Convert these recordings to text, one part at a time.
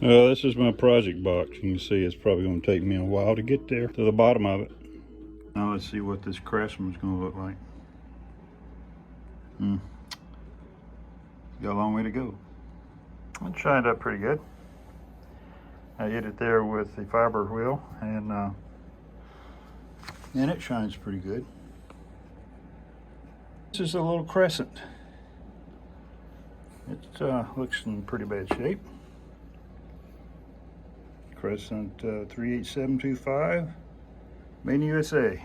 This is my project box. You can see it's probably going to take me a while to get there to the bottom of it. Now let's see what this Craftsman's going to look like. Got a long way to go. It shined up pretty good. I hit it there with the fiber wheel, and it shines pretty good. This is a little crescent. It looks in pretty bad shape. Crescent 38725, made in USA.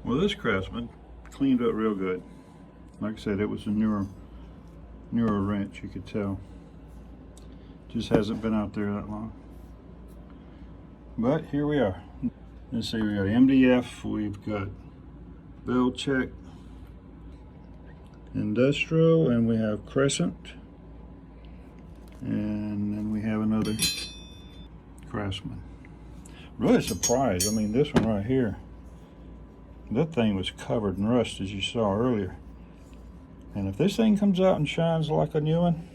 Well, this Craftsman cleaned up real good. Like I said, it was a newer wrench, you could tell. Just hasn't been out there that long. But here we are. Let's see, we got MDF, we've got Bell Check, Industrial, and we have Crescent. And then we have another Craftsman. Really surprised. I mean, this one right here, that thing was covered in rust, as you saw earlier. And if this thing comes out and shines like a new one,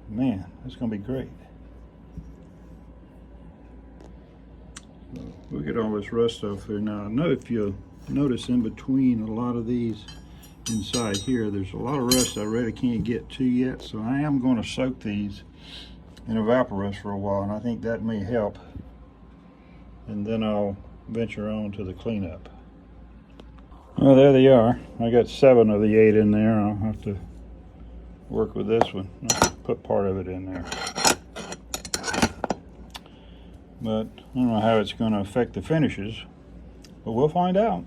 man, that's going to be great. So we'll get all this rust off there now. I know if you notice in between a lot of these inside here, there's a lot of rust I really can't get to yet, so I am going to soak these in Evaporust for a while, and I think that may help. And then I'll venture on to the cleanup. Well, there they are. I got 7 of the 8 in there. I'll have to work with this one. I'll put part of it in there. But I don't know how it's going to affect the finishes, but we'll find out.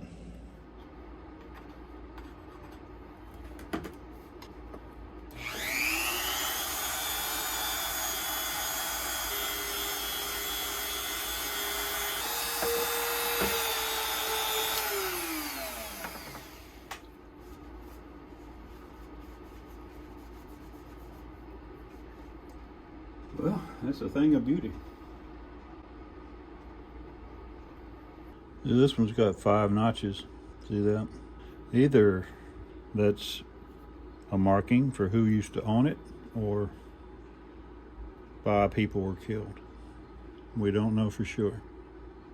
Well, that's a thing of beauty. This one's got 5 notches. See that? Either that's a marking for who used to own it, or 5 people were killed. We don't know for sure.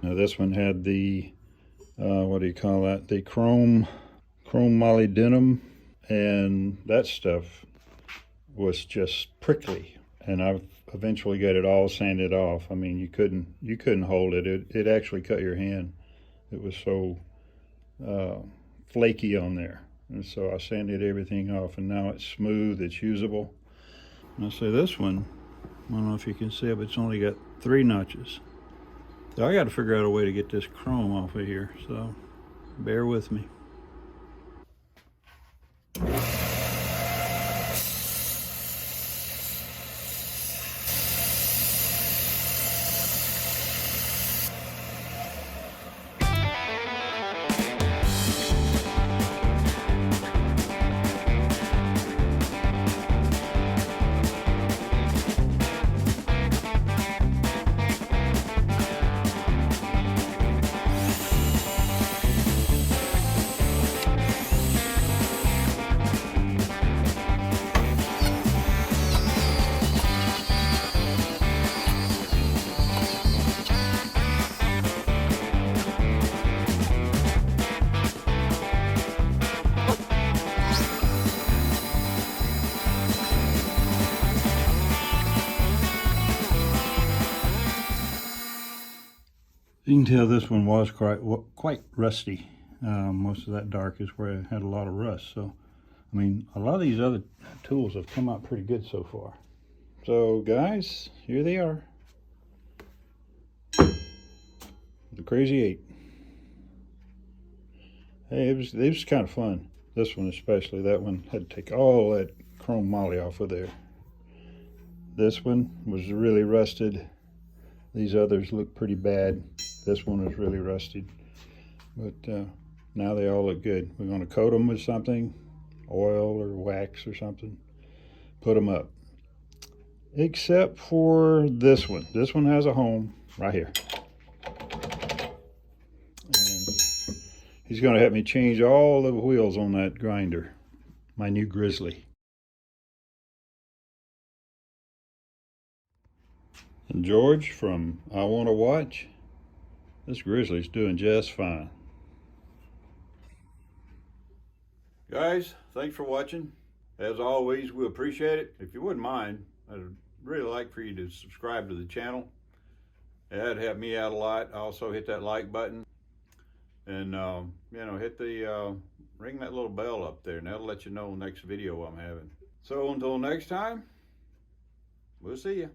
Now this one had the, what do you call that? The chrome molybdenum, and that stuff was just prickly. And I've eventually got it all sanded off. I mean, you couldn't hold it. It actually cut your hand. It was so flaky on there. And so I sanded everything off, and now it's smooth, it's usable. And I say this one, I don't know if you can see it, but it's only got 3 notches. So I got to figure out a way to get this chrome off of here, so bear with me. You can tell this one was quite rusty. Most of that dark is where it had a lot of rust. So, I mean, a lot of these other tools have come out pretty good so far. So, guys, here they are. The Crazy 8. Hey, it was kind of fun. This one especially. That one had to take all that chrome moly off of there. This one was really rusted. These others look pretty bad. This one is really rusted, but now they all look good. We're going to coat them with something, oil or wax or something, put them up. Except for this one. This one has a home right here. And he's going to help me change all the wheels on that grinder, my new Grizzly. George from I Want to Watch. This grizzly's doing just fine. Guys, thanks for watching. As always, we appreciate it. If you wouldn't mind, I'd really like for you to subscribe to the channel. That'd help me out a lot. Also hit that like button and hit the ring that little bell up there, and that'll let you know the next video I'm having. So until next time, we'll see you.